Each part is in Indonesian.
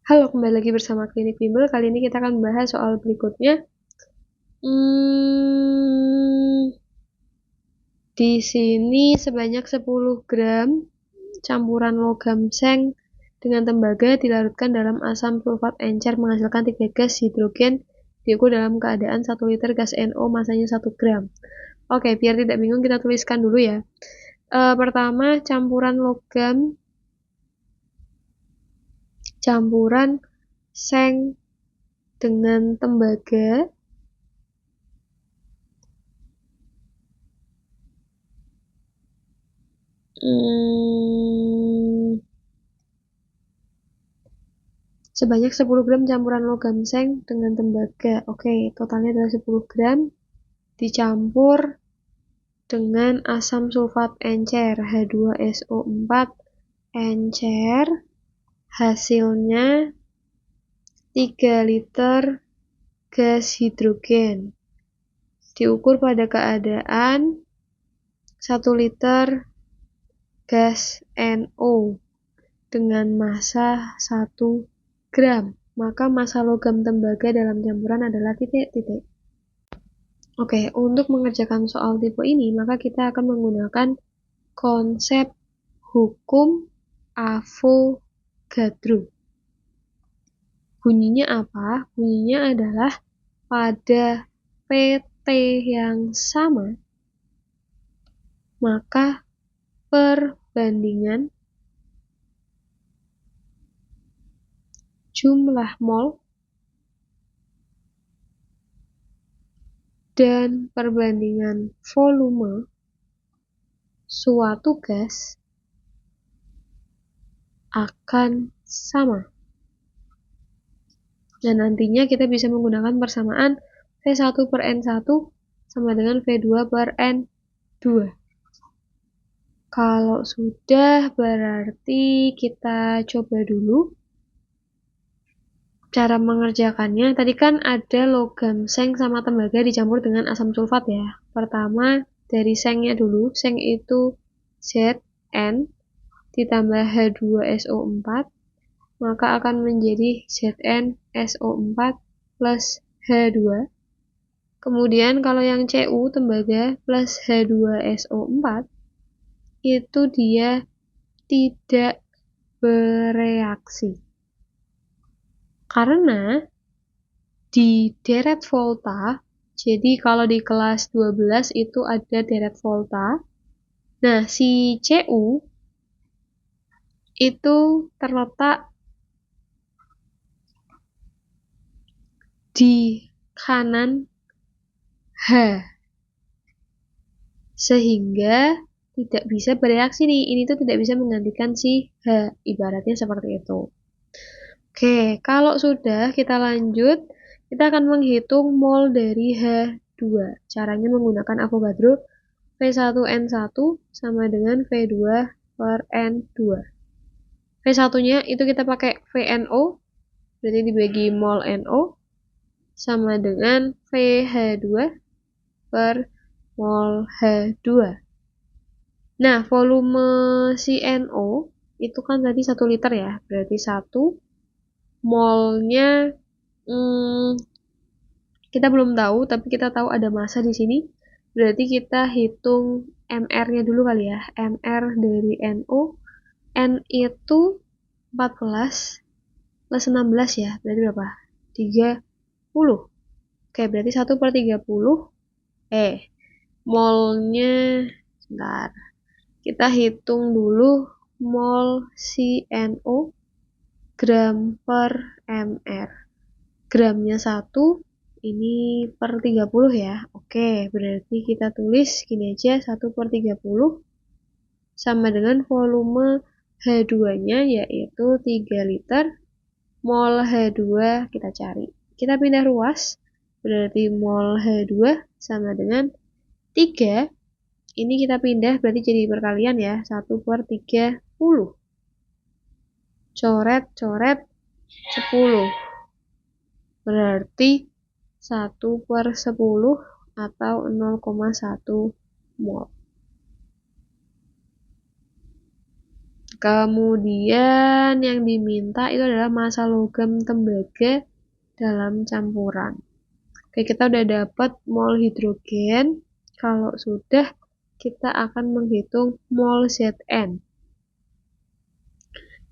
Halo, kembali lagi bersama Klinik Bimbel. Kali ini kita akan membahas soal berikutnya. Di sini sebanyak 10 gram campuran logam seng dengan tembaga dilarutkan dalam asam sulfat encer menghasilkan 3 gas hidrogen diukur dalam keadaan 1 liter gas NO masanya 1 gram. Oke, biar tidak bingung kita tuliskan dulu ya. Pertama, campuran seng dengan tembaga sebanyak 10 gram campuran logam seng dengan tembaga. Oke, totalnya adalah 10 gram dicampur dengan asam sulfat encer H2SO4 encer, hasilnya 3 liter gas hidrogen diukur pada keadaan 1 liter gas NO dengan massa 1 gram. Maka massa logam tembaga dalam campuran adalah titik-titik. Oke, untuk mengerjakan soal tipe ini, maka kita akan menggunakan konsep hukum Avogadro. Bunyinya apa? Bunyinya adalah pada PT yang sama, maka perbandingan jumlah mol dan perbandingan volume suatu gas akan sama. Dan nantinya kita bisa menggunakan persamaan V1 per N1 sama dengan V2 per N2. Kalau sudah, berarti kita coba dulu cara mengerjakannya. Tadi kan ada logam seng sama tembaga dicampur dengan asam sulfat ya. Pertama dari sengnya dulu. Seng itu Zn ditambah H2SO4, maka akan menjadi ZnSO4 plus H2. Kemudian kalau yang Cu tembaga plus H2SO4 itu dia tidak bereaksi. Karena di deret volta, jadi kalau di kelas 12 itu ada deret volta. Nah, si Cu itu terletak di kanan H, sehingga tidak bisa bereaksi nih. Ini tuh tidak bisa menggantikan si H, ibaratnya seperti itu. Oke, kalau sudah kita lanjut, kita akan menghitung mol dari H2. Caranya menggunakan Avogadro. V1N1 sama dengan V2 per N2. V1-nya itu kita pakai VNO, berarti dibagi mol NO, sama dengan VH2 per mol H2. Nah, volume si NO itu kan tadi 1 liter ya, berarti 1 molnya kita belum tahu, tapi kita tahu ada massa di sini. Berarti kita hitung MR-nya dulu kali ya. MR dari NO, N itu 14 plus 16 ya, berarti berapa? 30. Oke, berarti 1 per 30. Molnya, sebentar. Kita hitung dulu mol CNO gram per MR. Gramnya 1, ini per 30 ya. Oke, berarti kita tulis gini aja, 1 per 30 sama dengan volume H2-nya yaitu 3 liter. Mol H2 kita cari. Kita pindah ruas, berarti mol H2 sama dengan 3. Ini kita pindah berarti jadi perkalian ya, 1 per 30. Coret-coret 10. Berarti 1 per 10 atau 0,1 mol. Kemudian yang diminta itu adalah massa logam tembaga dalam campuran. Oke, kita udah dapat mol hidrogen. Kalau sudah, kita akan menghitung mol Zn.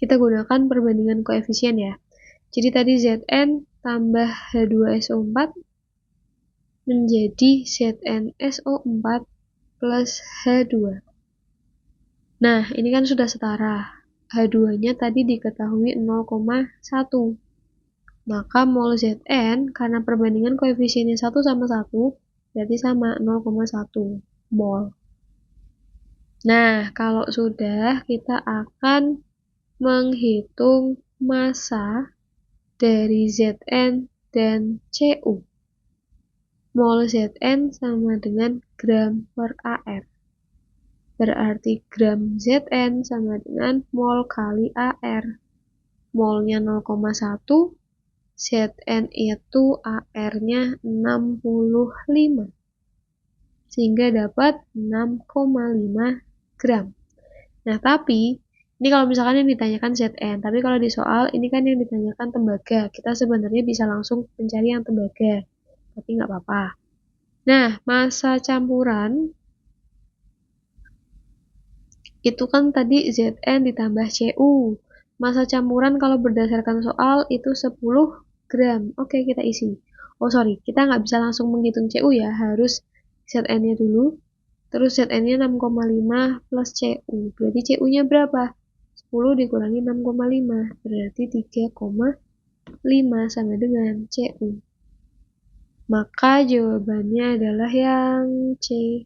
Kita gunakan perbandingan koefisien ya. Jadi tadi Zn tambah H2SO4 menjadi ZnSO4 plus H2. Nah, ini kan sudah setara. H2-nya tadi diketahui 0,1. Maka mol Zn, karena perbandingan koefisiennya 1 sama 1, berarti sama 0,1 mol. Nah, kalau sudah, kita akan menghitung massa dari Zn dan Cu. Mol Zn sama dengan gram per AR. Berarti gram Zn sama dengan mol kali AR. Molnya 0,1, Zn itu AR-nya 65. Sehingga dapat 6,5 gram. Nah, tapi ini kalau misalkan yang ditanyakan Zn, tapi kalau di soal ini kan yang ditanyakan tembaga. Kita sebenarnya bisa langsung mencari yang tembaga, tapi nggak apa-apa. Nah, massa campuran itu kan tadi Zn ditambah Cu. Massa campuran kalau berdasarkan soal itu 10 gram. Oke, kita isi. Oh, sorry, kita nggak bisa langsung menghitung Cu ya, harus Zn-nya dulu. Terus Zn-nya 6,5 plus Cu. Berarti Cu-nya berapa? 10 dikurangi 6,5. Berarti 3,5 sama dengan Cu. Maka jawabannya adalah yang C.